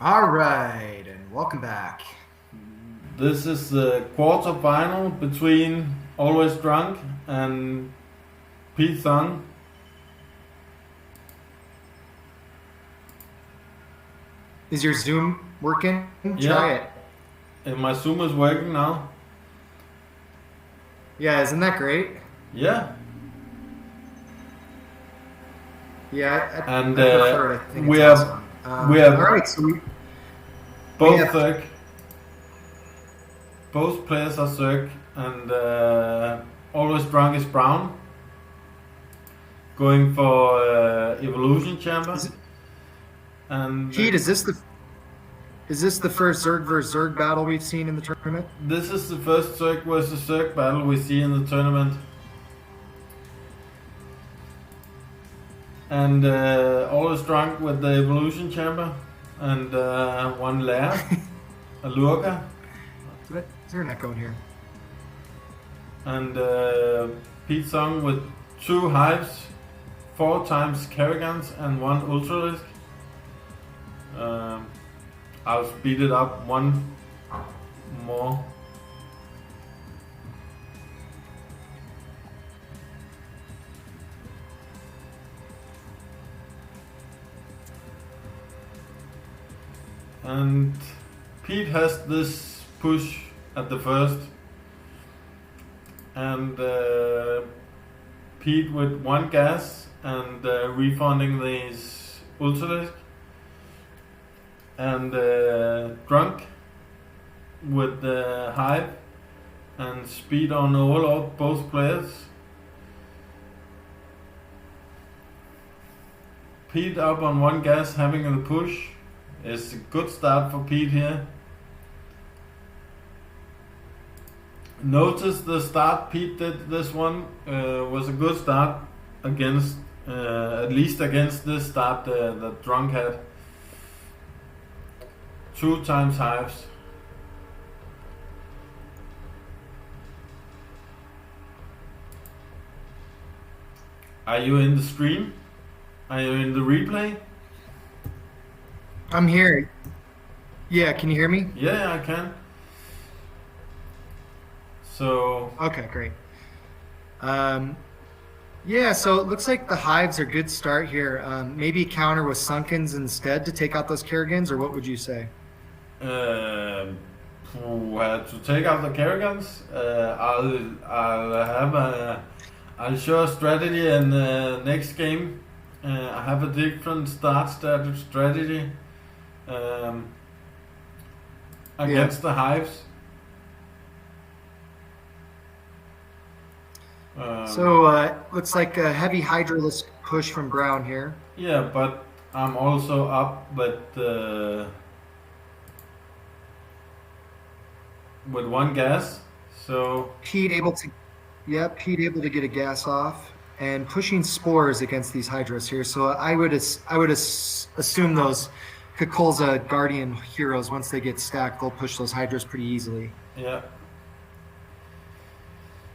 All right, and welcome back. This is the quarterfinal between Always Drunk and Pete Thun. Is your Zoom working? Yeah. Try it. And my Zoom is working now. Yeah, isn't that great? Yeah. Yeah, I And prefer it. I think we it's have awesome. we have All right, so both have- Zerg. Both players are Zerg, and Always Drunk is Brown. Going for Evolution Chamber. And Pete, is this the first Zerg versus Zerg battle we've seen in the tournament? this is the first Zerg versus Zerg battle we see in the tournament. And Always Drunk with the Evolution Chamber and one lair, a Lurker. Is there an echo in here? And Pete Song with 2 hives, 4 times Kerrigans and 1 Ultralisk. I'll speed it up 1 more. And Pete has this push at the first, and Pete with 1 gas and refunding these Ultralisk, and Drunk with the hive and speed on overload both players. Pete up on 1 gas having the push. It's a good start for Pete here. Notice the start Pete did this one was a good start against, at least against this start that Drunk had. 2 times hives. Are you in the stream? Are you in the replay? I'm here. Yeah, can you hear me? Yeah, I can. So Okay, great. Yeah, so it looks like the hives are a good start here. Maybe counter with Sunkens instead to take out those Kerrigans, or what would you say? to take out the Kerrigans, I'll show a strategy in the next game. I have a different start strategy against the hives. Looks like a heavy Hydralisk push from Brown here. Yeah, but I'm also up with 1 gas, so Pete able to get a gas off and pushing spores against these Hydras here. So I would assume those Kakolza Guardian heroes, once they get stacked, they'll push those Hydras pretty easily. yeah.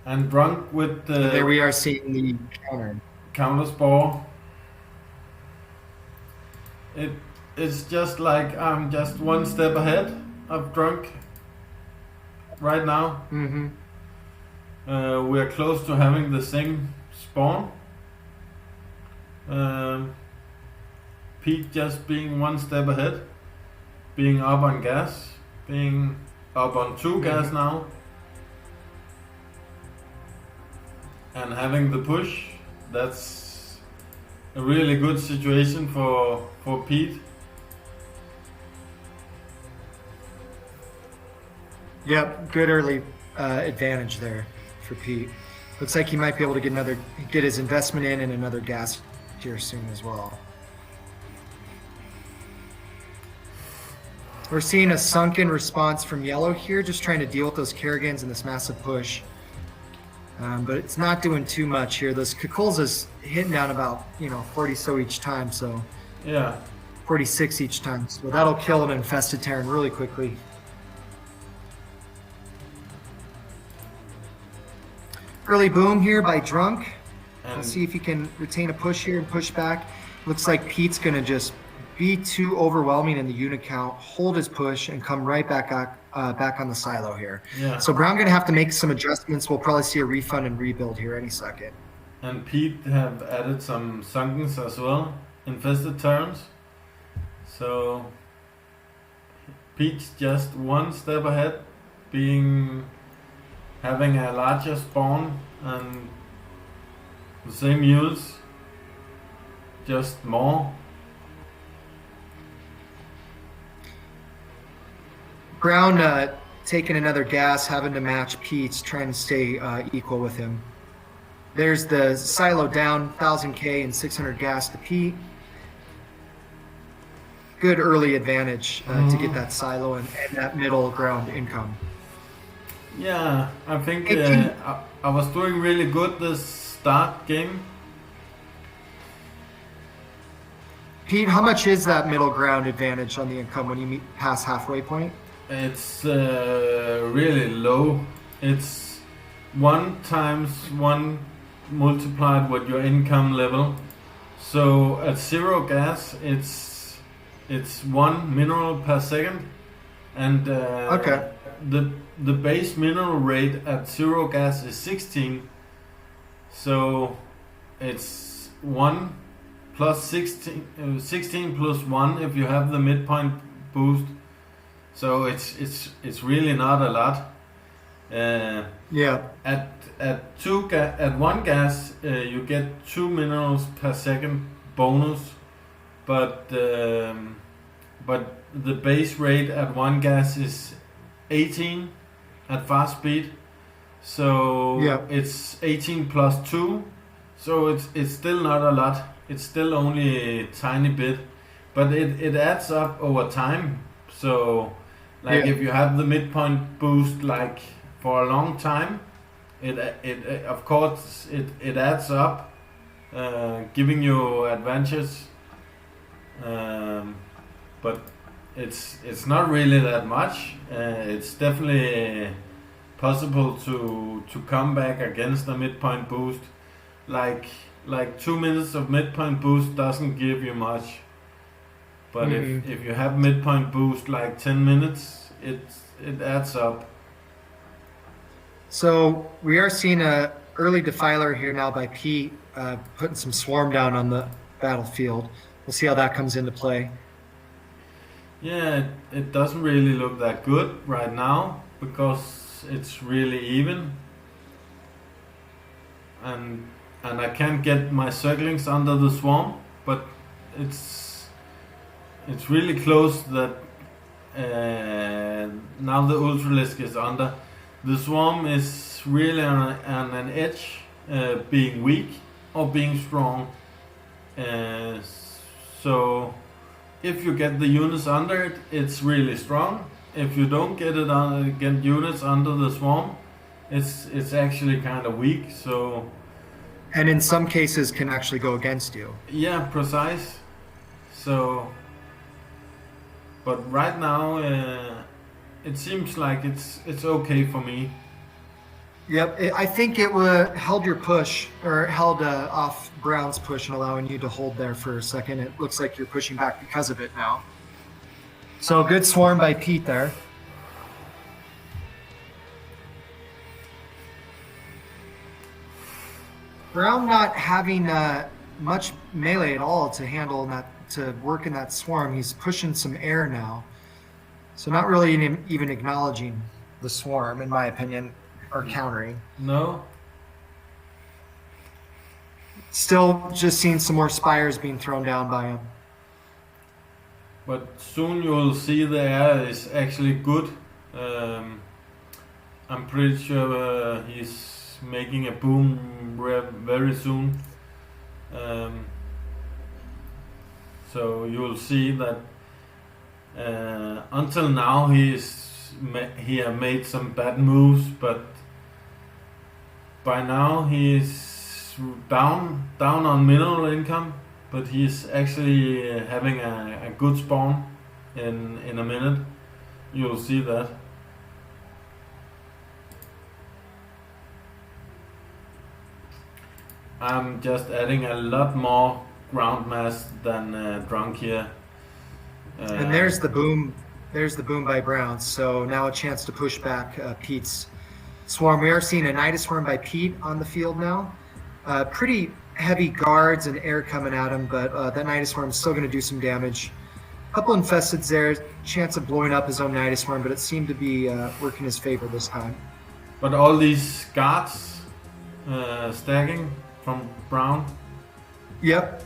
And Drunk with the There we are seeing the counter spore. It's just like I'm just 1 step ahead of Drunk right now. Mm-hmm. We're close to having the same spawn. Pete just being 1 step ahead, being up on gas, being up on 2 gas now, and having the push. That's a really good situation for Pete. Yep, good early advantage there for Pete. Looks like he might be able to get his investment in and another gas here soon as well. We're seeing a sunken response from Yellow here, just trying to deal with those Kerrigans and this massive push. But it's not doing too much here. Those Kakolza's hitting down about 40 so each time, so Yeah. 46 each time. So that'll kill an infested Terran really quickly. Early boom here by Drunk. And Let's see if he can retain a push here and push back. Looks like Pete's gonna just be too overwhelming in the unit count, hold his push, and come right back on the silo here. Yeah. So Brown going to have to make some adjustments. We'll probably see a refund and rebuild here any second. And Pete have added some sunkens as well, infested turns. So Pete's just one step ahead, having a larger spawn and the same units, just more. Brown taking another gas, having to match Pete's, trying to stay equal with him. There's the silo down, 1000K and 600 gas to Pete. Good early advantage to get that silo and that middle ground income. Yeah, I think I was doing really good this start game. Pete, how much is that middle ground advantage on the income when you pass halfway point? It's really low. It's 1 times 1 multiplied with your income level. So at 0 gas, it's 1 mineral per second, and the base mineral rate at 0 gas is 16. So it's 1 plus 16 plus 1 if you have the midpoint boost. So it's really not a lot. Yeah. At 1 gas, you get 2 minerals per second bonus, but the base rate at 1 gas is 18 at fast speed. So it's 18 plus 2. So it's still not a lot. It's still only a tiny bit, but it adds up over time. So if you have the midpoint boost like for a long time, it of course it adds up, giving you advantages. But it's not really that much. It's definitely possible to come back against a midpoint boost. Like 2 minutes of midpoint boost doesn't give you much. But if you have midpoint boost like 10 minutes, it adds up. So we are seeing a early defiler here now by Pete, putting some swarm down on the battlefield. We'll see how that comes into play. Yeah, it doesn't really look that good right now because it's really even, and I can't get my circlings under the swarm, but it's really close that now the Ultralisk is under. The swarm is really on an edge, being weak or being strong. So if you get the units under it, it's really strong. If you don't get units under the swarm, it's actually kind of weak. So, and in some cases can actually go against you. Yeah, precise. So, but right now it seems like it's okay for me. Yep, I think it held your push, or held off Brown's push and allowing you to hold there for a second. It looks like you're pushing back because of it now. So good swarm by Pete there. Brown not having much melee at all to handle that, to work in that swarm. He's pushing some air now. So not really even acknowledging the swarm, in my opinion, or countering. No. Still just seeing some more spires being thrown down by him. But soon you'll see the air is actually good. I'm pretty sure he's making a boom very soon. So you'll see that until now he have made some bad moves, but by now he's down on mineral income, but he's actually having a good spawn in a minute. You'll see that. I'm just adding a lot more ground mass than Drunk here. And there's the boom. There's the boom by Browns. So now a chance to push back Pete's swarm. We are seeing a Nidus swarm by Pete on the field now. Pretty heavy guards and air coming at him, but that Nidus swarm is still going to do some damage. A couple infesteds there. Chance of blowing up his own Nidus swarm, but it seemed to be working in his favor this time. But all these guards stacking from Brown. Yep.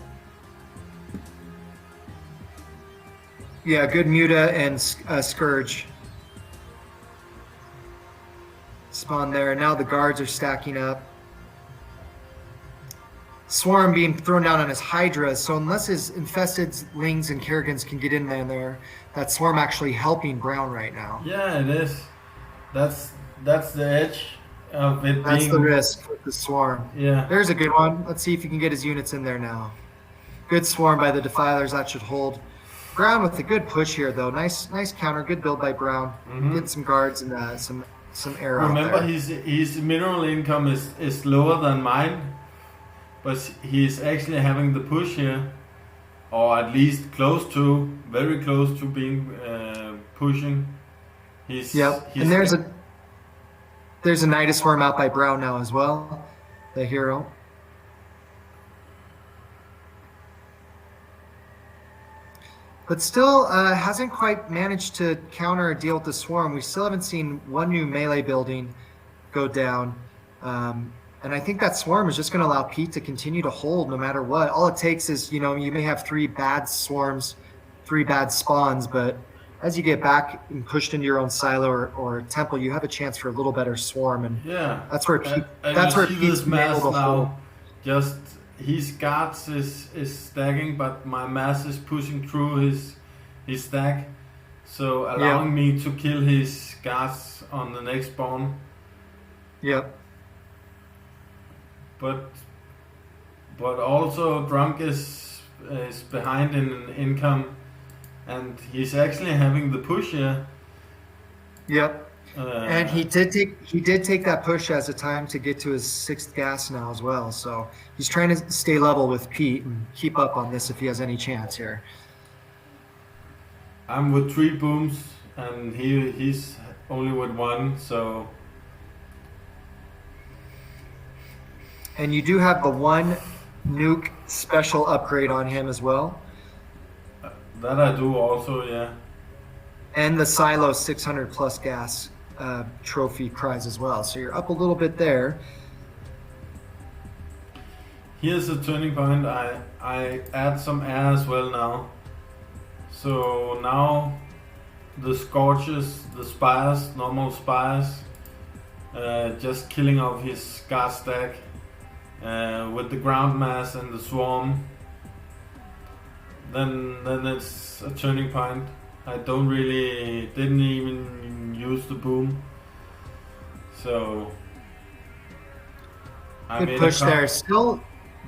Yeah, good Muta and Scourge. Spawn there. Now the guards are stacking up. Swarm being thrown down on his Hydras. So unless his infested Lings and Kerrigans can get in there, that Swarm actually helping Brown right now. Yeah, it is. That's the edge of it. That's the risk with the Swarm. Yeah. There's a good one. Let's see if you can get his units in there now. Good Swarm by the Defilers. That should hold. Brown with a good push here, though. Nice counter. Good build by Brown. Getting some guards and some air out there. Remember, his mineral income is lower than mine, but he's actually having the push here, or at least very close to being pushing. And there's a Nidus swarm out by Brown now as well, the hero. But still hasn't quite managed to counter or deal with the swarm. We still haven't seen one new melee building go down. And I think that swarm is just going to allow Pete to continue to hold no matter what. All it takes is, you may have 3 bad swarms, 3 bad spawns, but as you get back and pushed into your own silo or temple, you have a chance for a little better swarm. And that's where Pete, Pete's been able to hold. Just his guards is stacking, but my mass is pushing through his stack, so allowing me to kill his guards on the next spawn. Yep. But also Drunk is behind in income, and he's actually having the push here. Yep. And he did take that push as a time to get to his 6th gas now as well. So he's trying to stay level with Pete and keep up on this if he has any chance here. I'm with 3 booms, and he's only with 1. So. And you do have the 1 nuke special upgrade on him as well. That I do also, yeah. And the Silo 600 plus gas trophy prize as well. So you're up a little bit there. Here's a turning point. I add some air as well now. So now the Scorches, the Spires, normal Spires, just killing off his guard stack with the ground mass and the swarm. Then it's a turning point. I didn't even use the boom. So good push there.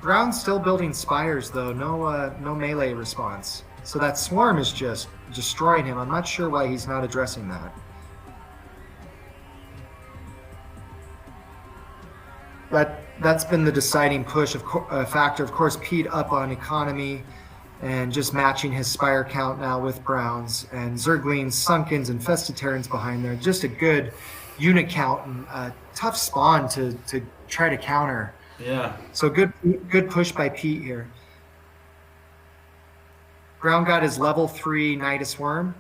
Brown's still building spires though. No melee response. So that swarm is just destroying him. I'm not sure why he's not addressing that. That's been the deciding factor. Of course, Pete up on economy and just matching his spire count now with Browns and Zerglings, Sunkens, and Infestiterans behind there. Just a good unit count and a tough spawn to try to counter. Yeah. So good push by Pete here. Brown got his level 3 Nidus Worm.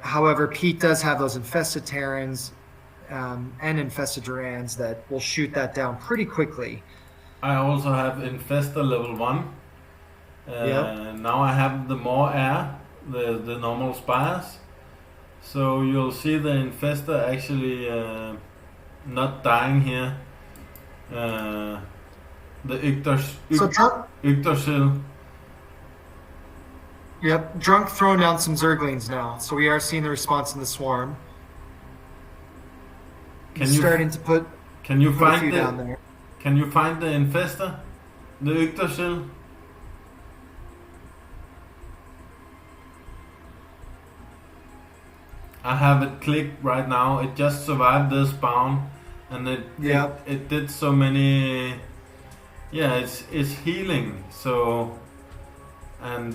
However, Pete does have those Infestiterans and Infestidurans that will shoot that down pretty quickly. I also have Infestor level 1. Now I have the more air, the normal spires. So you'll see the Infestor actually not dying here. The Yggdrasil. Yep, Drunk throwing down some Zerglings now. So we are seeing the response in the swarm. Starting to put Can you a few down there. Can you find the Infestor? The Yggdrasil? I have it clicked right now. It just survived the spawn, and it did so many. Yeah, it's healing. So and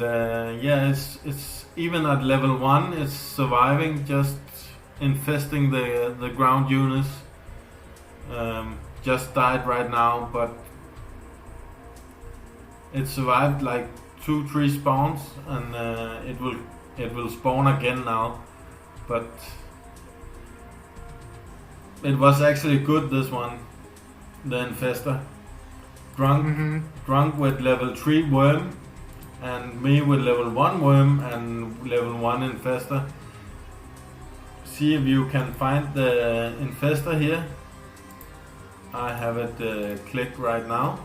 yeah, it's even at level 1, it's surviving, just infesting the ground units. Just died right now, but it survived like 2-3 spawns, and it will spawn again now. But it was actually good, this one, the infester. Drunk with level 3 worm, and me with level 1 worm and level 1 infester. See if you can find the infester here. I have it clicked right now,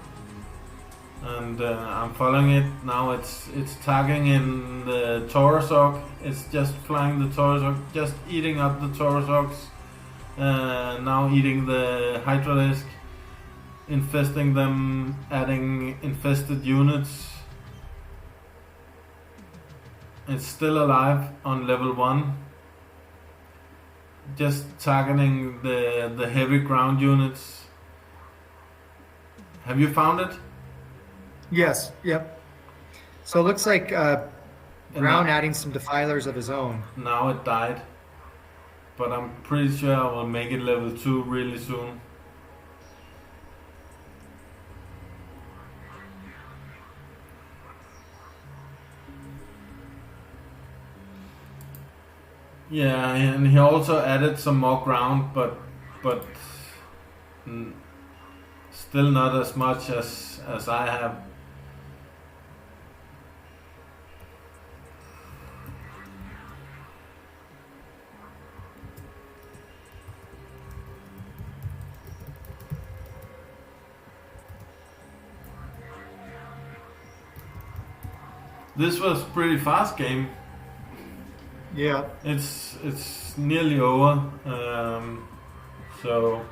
and I'm following it now. It's tagging in the Taurozoc. It's just flying the Taurozoc, just eating up the Taurozocs. Now eating the Hydralisk, infesting them, adding infested units. It's still alive on level 1. Just targeting the heavy ground units. Have you found it? Yes. Yep. So it looks like Brown adding some defilers of his own. Now it died, but I'm pretty sure I will make it level 2 really soon. Yeah, and he also added some more ground, but still not as much as I have. This was pretty fast game. Yeah. It's nearly over. So,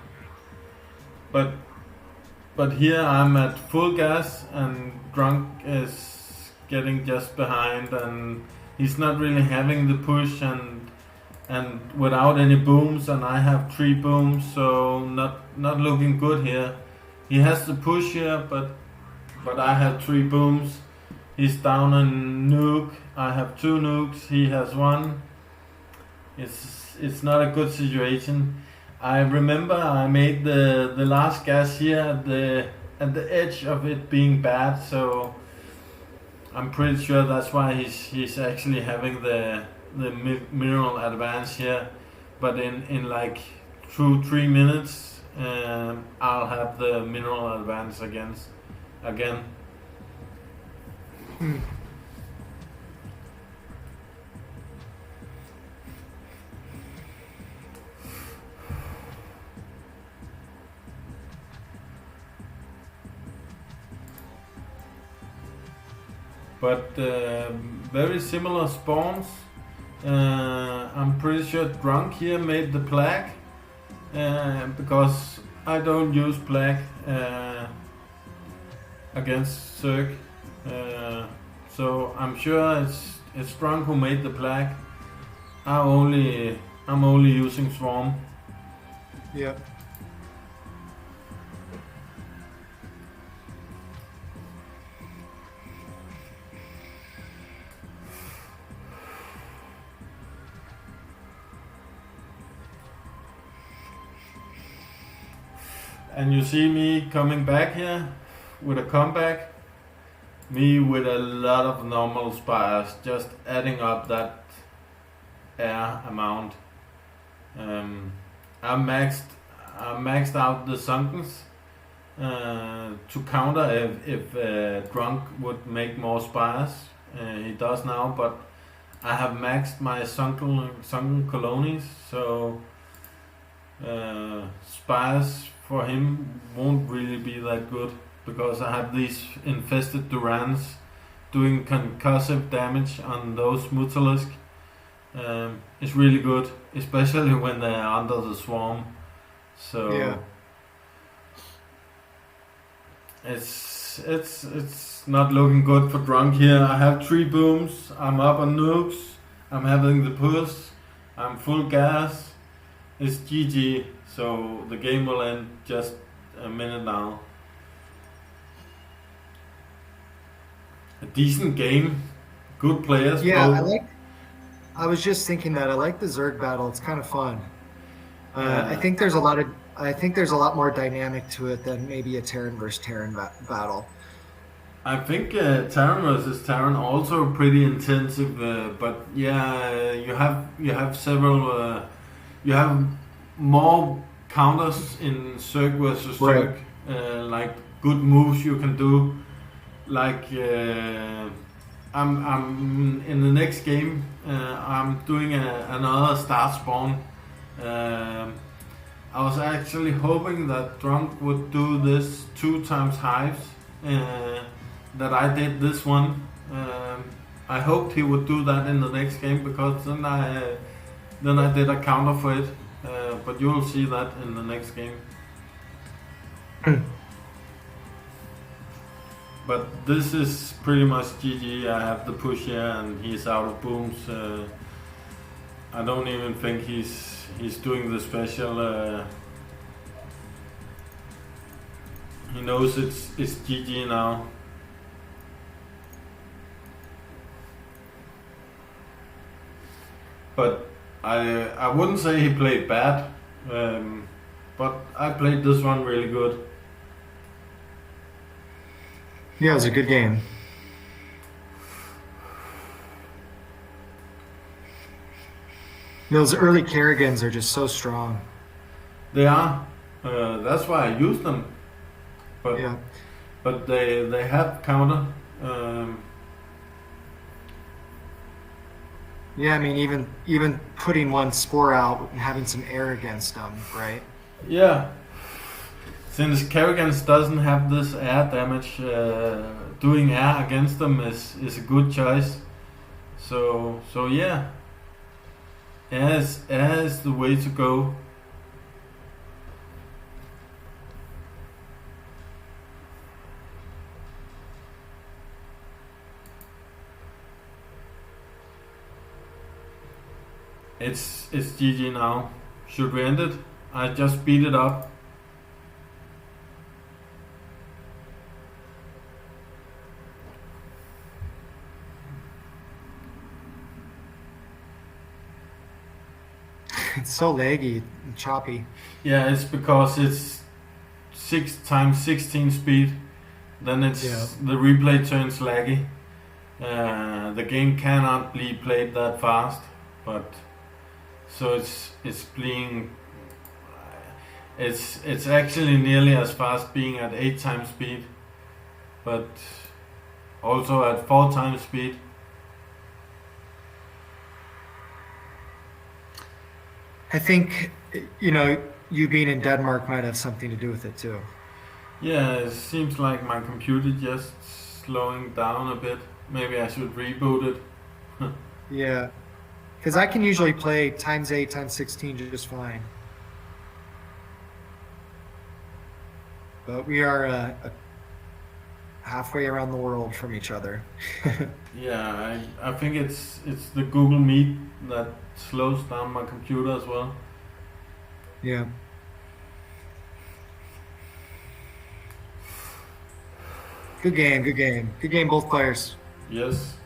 but here I'm at full gas, and Drunk is getting just behind, and he's not really having the push, and without any booms, and I have 3 booms, so not looking good here. He has the push here, but I have 3 booms. He's down a nuke. I have 2 nukes. He has 1. It's not a good situation. I remember I made the last gas here at the edge of it being bad, so I'm pretty sure that's why he's actually having the mineral advance here. But in like 2-3 minutes, I'll have the mineral advance again. But very similar spawns. I'm pretty sure Drunk here made the plague, because I don't use plague against Zerg. So I'm sure it's Drunk who made the plague. I'm only using Swarm. Yeah. And you see me coming back here with a comeback. Me with a lot of normal spires, just adding up that air amount. I maxed out the Sunkens to counter if Drunk would make more spires. He does now, but I have maxed my sunken colonies, so spires for him won't really be that good, because I have these infested Durans doing concussive damage on those Mutalisk. It's really good, especially when they're under the swarm. So yeah. It's not looking good for Drunk here. I have 3 booms, I'm up on nukes, I'm having the push, I'm full gas. It's GG, so the game will end just a minute now. a decent game, good players. Yeah, Both. I was just thinking that I like the Zerg battle. It's kind of fun. I Uh, think there's a lot of I think there's a lot more dynamic to it than maybe a Terran versus Terran battle. I think Terran versus Terran also pretty intensive, but yeah, you have several. You have more counters in Zerg versus Right. Zerg, like good moves you can do. Like I'm in the next game. I'm doing another star spawn. Um I was actually hoping that Drunk would do this 2 times hives. Uh, that I did this one. I hoped he would do that in the next game because then I did a counter for it. But you'll see that in the next game. But this is pretty much GG. I have the push here and he's out of booms. I don't even think he's doing the special. He knows it's GG now. But I wouldn't say he played bad. But I played this one really good. Yeah, it was a good game. Those early Kerrigans are just so strong. They are. That's why I use them. But Yeah. but they have counter. Yeah, I mean even putting one spore out and having some air against them, right? Yeah. Since Kerrigan's doesn't have this air damage, doing air against them is a good choice. So yeah, air is the way to go. It's GG now. Should we end it? I just beat it up. It's so laggy and choppy. Yeah, it's because it's 6 times 16 speed. Then it's Yeah. the replay turns laggy. The game cannot be played that fast, but so it's being it's actually nearly as fast being at 8 times speed, but also at 4 times speed. I think you being in Denmark might have something to do with it too. Yeah, it seems like my computer just slowing down a bit. Maybe I should reboot it. Yeah. Because I can usually play times 8, times 16 just fine. But we are halfway around the world from each other. Yeah, I think it's the Google Meet that slows down my computer as well. Yeah. Good game, good game. Good game, both players. Yes.